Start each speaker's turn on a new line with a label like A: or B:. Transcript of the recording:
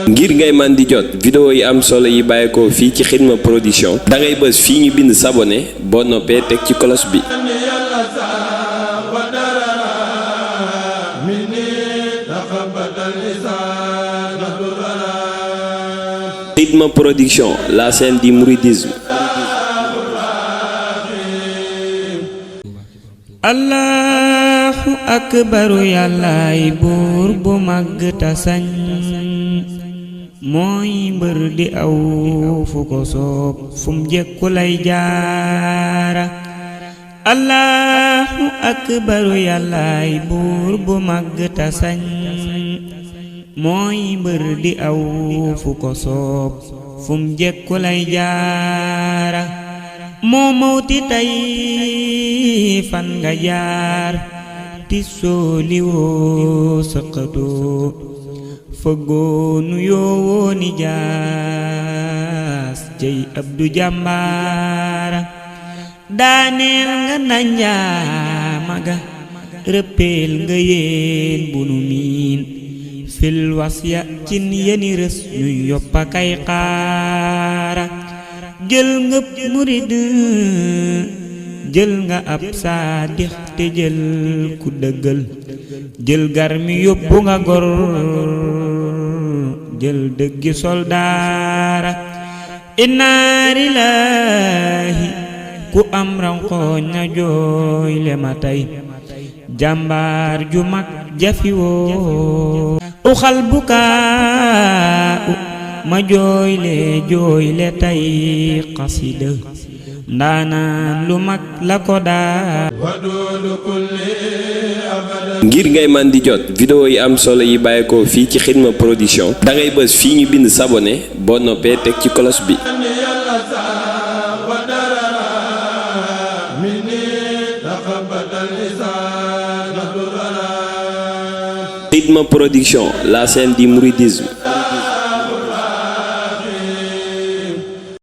A: ngir ngay man di jot vidéo yi am solo yi bàyyeekoo fii ci Xidma Production da ngay bës fii ñu bind s'abonner boo noppee teg ci cloche bi. Xidma Production, la scène du mouridisme.
B: Allahu akbaru yàllaay buur bu màgg ta sañ mooy mbër di aw fu ko soob fum jekku lay jaara. Allahu akbaru yàllaay buur bu màgg ta sañ mooy mbër di aw fu ko soob fum jekku lay jaara. moo mawti tey fan nga jaar ti sooliwoo sëqatoo fëggoonu yoowoo ni jaas cey abdu jàmbaara. daaneel nga nanjaamaga rëppeel nga yeen bunu miin fil wasya cin yeni rës ñuy yoppa kay xaara. jël nga murid jël nga ab saadix te jël ku dëggal jël garmi yóbbu nga gor jël dëggi soldaara. inna lillahi ku am ranqooñ na jooy le ma tey jàmbaar ju mag jafi woo uxal bukaa ma jooyle tay xasida ndaanaan lu mag la ko daa.
A: ngir ngay man di jot vidéo yi am solo yi bàyyeekoo fii ci Xidma Production da ngay bës fii ñu bind s'abonner boo noppee teg ci cloche bi. Xidma Production, la scène du mouridisme.